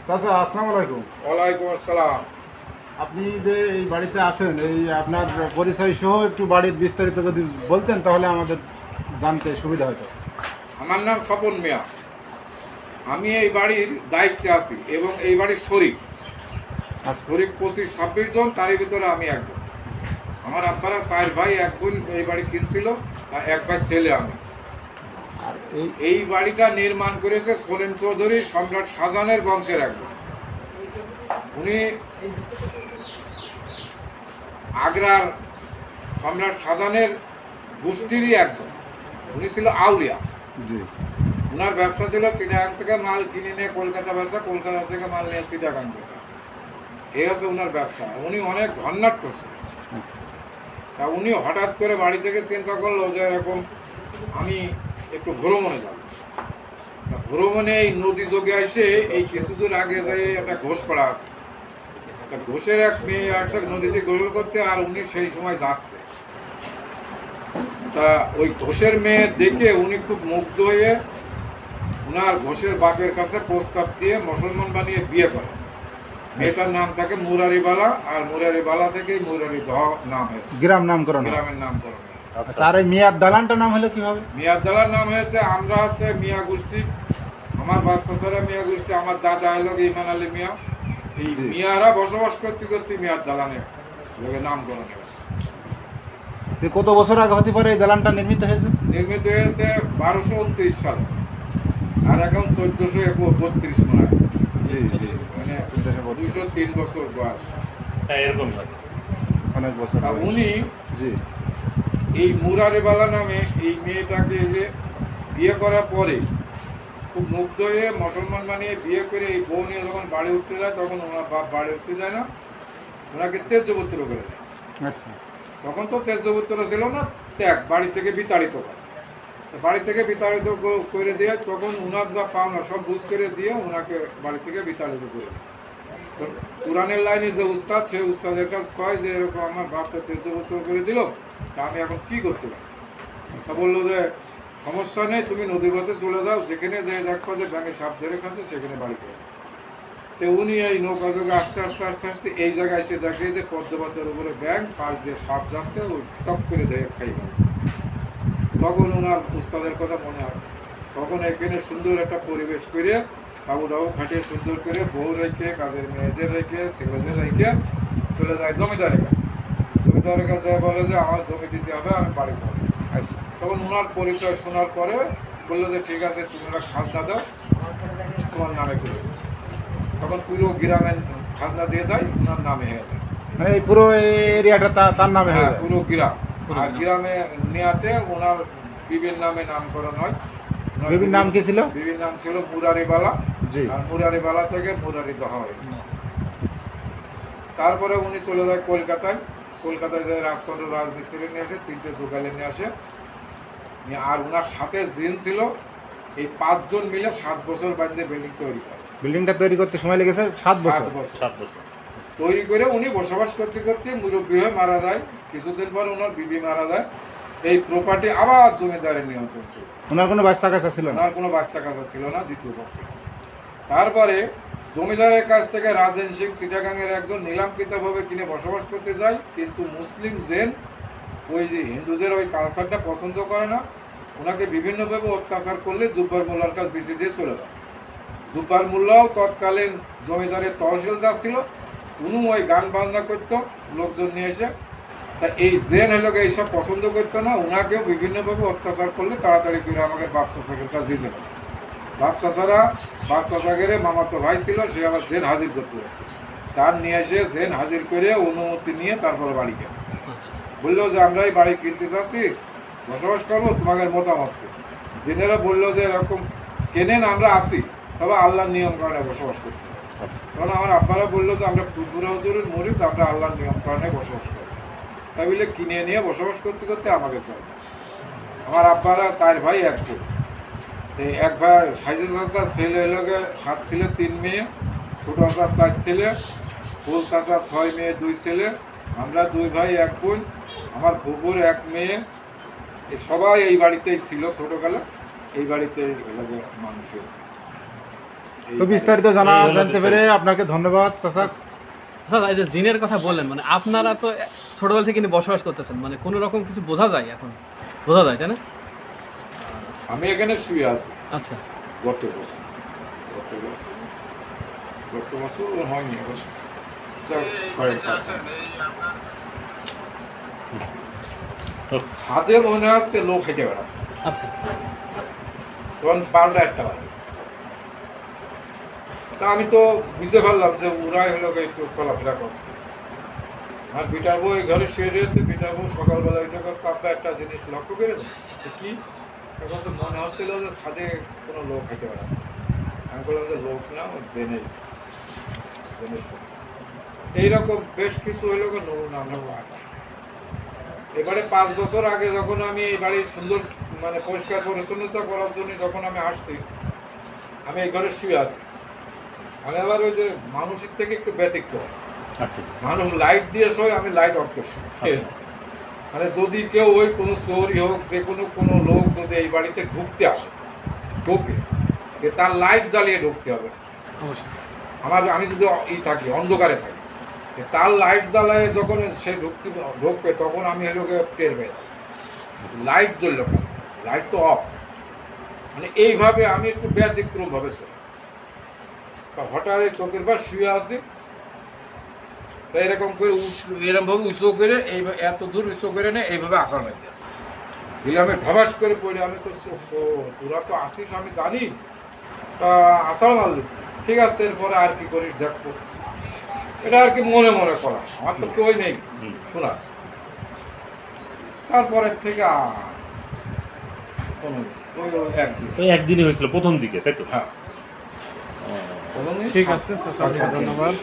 চাচা আসসালামু আলাইকুম। ওয়ালাইকুম আসসালাম। আপনি যে এই বাড়িতে আছেন, এই আপনার পরিচয় সহ একটু বাড়ির বিস্তারিত যদি বলতেন তাহলে আমাদের জানতে সুবিধা হতো। আমার নাম স্বপন মিয়া। আমি এই বাড়ির দায়িত্বে আছি এবং এই বাড়ির শরিক। আচ্ছা। শরিক 25-26 জন, তারই ভিতরে আমি একজন। আমার আব্বারা 4 ভাই, এক বোন এই বাড়ি কিনছিল, আর এক ভাই ছেলে আমি। আর এই এই বাড়িটা নির্মাণ করেছে সলিম চৌধুরী, সম্রাট শাহজাহানের বংশের একজন। উনি আগ্রার সম্রাট শাহজাহানের গোষ্ঠীরই একজন। উনি ছিল আউলিয়া। জি ওনার ব্যবসা ছিল চিটাগাং থেকে মাল কিনে নিয়ে কলকাতা বেচা, কলকাতা থেকে মাল নিয়ে চিটাগাং বেচা। এই হচ্ছে ওনার ব্যবসা। উনি অনেক ধন্যাট্য ছিল। আচ্ছা। তা উনি হঠাৎ করে বাড়ি থেকে চিন্তা করলো যে এরকম আমি একটু ভ্রমণে যাব। তা ভ্রমণে এই নদী যোগে এসে এই কিছুদূর আগে যাই একটা ঘোষপাড়া আছে। তা ঘোষের এক মেয়ে আসছে নদীতে গোসল করতে, আর উনি সেই সময় যাচ্ছে। তা ওই ঘোষের মেয়ে দেখে উনি খুব মুগ্ধ হয়ে ওনার ঘোষের বাপের কাছে প্রস্তাব দিয়ে মুসলমান বানিয়ে বিয়ে করে। মেয়েটার নাম থাকে মুরারিবালা, আর মুরারিবালা থেকেই মুরারি দহ নাম হয়েছে, গ্রাম নামকরণ। গ্রামের নামকরণ হয়েছে। আচ্ছা, আর এই মিয়ার দালানটার নাম হলো কিভাবে? মিয়াদালার নাম হয়েছে, আমরা আছে মিয়া গোষ্ঠী, আমার বাচ্চা ছাড়া মিয়া গোষ্ঠী, আমার দাদা হলো ইমান আলী মিয়া। এই জি। মিয়ারা বসবাস করতে করতে মিয়ার দালানের নামকরণ হয়েছে। তো কত বছর আগে হতে পারে এই দালানটা নির্মিত হয়েছে? নির্মিত হয়েছে 1229 সালে, আর এখন 1432 মনে হয়। জি জি, মানে 203 বছর বয়স। এরকম লাগে। অনেক বছর তা হয়ে গেছে। উনি জি এই মুরারিবালা নামে এই মেয়েটাকে যে বিয়ে করার পরে খুব মুগ্ধ হয়ে মুসলমান বানিয়ে বিয়ে করে এই বউ নিয়ে যখন বাড়ি উঠতে যায়, তখন ওনার বাপ বাড়ি উঠতে যায় না, ওনাকে তেজপুত্র করে দেয়। আচ্ছা। তখন তো তেজপুত্র ছিল না, ত্যাগ, বাড়ি থেকে বিতাড়িত করে। তো বাড়ি থেকে বিতাড়িত করে দিয়ে তখন ওনার যা পাওনা সব বুঝ করে দিয়ে ওনাকে বাড়ি থেকে বিতাড়িত করে দেয়। তো কোরআনের লাইনে যে উস্তাদ, সে উস্তাদের কাছে কয় যে এরকম আমার বাপটা তেজপুত্র করে দিল, তা আমি এখন কি করতে পারি? তা বললো যে সমস্যা নেই, তুমি নদীর পথে চলে যাও, সেখানে যে দেখো যে ব্যাঙে সাপ ধরে খাচ্ছে, সেখানে বাড়ি করে। তো উনি এই নৌকা যোগে আস্তে আস্তে আস্তে আস্তে এই জায়গায় এসে দেখে যে পদ্মপাতের উপরে ব্যাঙ, পাশ দিয়ে সাপ যাচ্ছে, ওই টক করে দেয় খাই ফেলছে। তখন ওনার উস্তাদের কথা মনে হয়, তখন এখানে সুন্দর একটা পরিবেশ করে তাবু টাবু খাটিয়ে সুন্দর করে বউ রেখে, কাজের মেয়েদের রেখে, ছেলেদের রেখে চলে যায় জমিদারের কাছে। জমিদারের কাছে বলে যে আমার জমি দিতে হবে, আমি বাড়ি করবো। আচ্ছা। তখন ওনার পরিচয় শোনার পরে বললো যে ঠিক আছে, তোমরা খাজনা দাও, তোমার নামে করে দিচ্ছি। তখন পুরো গ্রামের খাজনা দিয়ে দেয়, ওনার নামে হয়ে যায়। মানে এই পুরো এরিয়াটা তার নামে হয়ে হ্যাঁ, যায়? পুরো গ্রাম। আর গ্রামে নেওয়াতে ওনার বিবির নামে নামকরণ হয়। ওনার বিবির নাম কি ছিল? বিবির নাম ছিল মুরারিবালা। জি। আর মুরারিবালা থেকে মুরারি দহা হয়েছে। তারপরে উনি চলে যায় কলকাতায়। কলকাতায় যায় রাজচন্দ্র রাজমিস্ত্রি নিয়ে আসে, 3টে জোগালি নিয়ে আসে। আর ওনার সাথে জিন ছিল, এই 5 জন মিলে 7 বছর বাদে বিল্ডিং তৈরি করে। বিল্ডিংটা তৈরি করতে সময় লেগেছে 7 বছর। 7 বছর 7 বছর। তৈরি করে উনি বসবাস করতে করতে মুরব্বী হয়ে মারা যায়। কিছুদিন পর ওনার বিবি মারা যায়। এই প্রপার্টি আবার জমিদারের নিয়ন্ত্রণ ছিল। ওনার কোনো বাচ্চা কাচ্চা ছিল না? ওনার কোনো বাচ্চা কাচ্চা ছিল না দ্বিতীয় পক্ষে। তারপরে জমিদারের কাছ থেকে রাজেন সিং চিটাগাংয়ের একজন নিলামকৃতভাবে কিনে বসবাস করতে যায়, কিন্তু মুসলিম জেন ওই যে হিন্দুদের ওই কালচারটা পছন্দ করে না। ওনাকে বিভিন্নভাবে অত্যাচার করলে জুব্বার মোল্লার কাছ বেশি দিয়ে চলে যায়। জুব্বার মোল্লাও তৎকালীন জমিদারের তহসিলদার ছিল। উনি ওই গান বাজনা করতো লোকজন নিয়ে এসে। তা এই জেন হলো এইসব পছন্দ করতো না, ওনাকেও বিভিন্নভাবে অত্যাচার করলে তাড়াতাড়ি করে আমাকে বাপ চাচাকের কাছে ভেসে নেয়। বাপ চাচাকের মামাতো ভাই ছিল, সে আবার জেন হাজির করতে যেত। তার নিয়ে এসে জেন হাজির করে অনুমতি নিয়ে তারপরে বাড়ি গেল। বললো যে আমরা এই বাড়ি কিনতে চাচ্ছি, বসবাস করবো, তোমাদের মতামত কি? জেনেরা বললো যে এরকম কেনেন, আমরা আসি, তবে আল্লাহর নিয়ম কারণে বসবাস করতে হবে। তখন আমার আব্বারা বললো যে আমরা ফুটবুরা হুজুরের মরিদ, আমরা আল্লাহর নিয়ম কারণে বসবাস করি। তাই বলে কিনে নিয়ে বসবাস করতে করতে আমাকে চলবে। আমার আব্বারা 4 ভাই 1 বোন। এই এক ভাই সাইজে চাচার ছেলে এলাকে 7 ছেলে 3 মেয়ে, ছোট চাচার 4 ছেলে, ফুল চাচার 6 মেয়ে 2 ছেলে, আমরা 2 ভাই 1 বোন, আমার ফুপুর 1 মেয়ে। সবাই এই বাড়িতেই ছিল ছোটোকালে, এই বাড়িতে এলাকে মানুষ হয়েছে। তো বিস্তারিত জানতে পেরে আপনাকে ধন্যবাদ চাচা। আচ্ছা, এই যে জিনের কথা বললেন, মানে আপনারা তো ছোটবেলা থেকে কিন্তু বসবাস করতেছেন, মানে কোনো রকম কিছু বোঝা যায় এখন? বোঝা যায়, তাই না? আমি এখানে শুয়ে আছি আচ্ছা, গত বছর ও হয়নি এখন। যাক, হাতে মনে হচ্ছে লোক হেঁটে বেড়াচ্ছে। আচ্ছা, তখন 12টা বাজে। তা আমি তো বুঝতে পারলাম যে ওরাই হলো একটু চলাফেরা করছে। আর বিটার বউ এই ঘরে শুয়ে রয়েছে। বিটার বউ সকালবেলা ওইটা করছে, আপনি একটা জিনিস লক্ষ্য করে দেন। কি মনে হচ্ছিল যে ছাদে কোনো লোক হেঁটে বেড়াচ্ছে। আমি বললাম যে লোক না, ও জেনে এইরকম বেশ কিছু হইলো নমুনা আমরা পাই। এবারে 5 বছর আগে যখন আমি এই বাড়ির সুন্দর মানে পরিষ্কার পরিচ্ছন্নতা করার জন্য যখন আমি আসছি, আমি এই ঘরে শুয়ে আছি। আমি আবার ওই যে মানুষের থেকে একটু ব্যতিক্রম। আচ্ছা আচ্ছা। মানুষ লাইট দিয়ে শোয়, আমি লাইট অফ করছি। মানে যদি কেউ ওই কোনো চোরই হোক, যে কোনো লোক যদি এই বাড়িতে ঢুকতে আসে, ঢোকে, যে তার লাইট জ্বালিয়ে ঢুকতে হবে। অবশ্যই। আমি যদি থাকি, অন্ধকারে থাকি, তার লাইট জ্বালায় যখন সে ঢুকবে তখন আমি হলো টের পেয়ে লাইট জ্বলল কেন, লাইট তো অফ। মানে এইভাবে আমি একটু ব্যতিক্রম ভাবে চলি। হঠাৎ চোখের পর শুয়ে আছি, তাই এরকম করে এরকম ভাবে উঁচু করে এইভাবে এত দূর উঁচু করে নেই, এইভাবে আসার মধ্যে আছে দিলে আমি ঢবাস করে পড়ে। আমি করছি, ও তোরা তো আসিস আমি জানি, তা আসার মারলি, ঠিক আছে, এরপরে আর কি করিস দেখবো। এটা আর কি মনে মনে করা, আমার তো কেউই নেই শোনা। তারপরের থেকে একদিন, ওই একদিনই হয়েছিল প্রথম দিকে, তাই তো? হ্যাঁ, প্রথম দিন ঠিক আছে, ধন্যবাদ।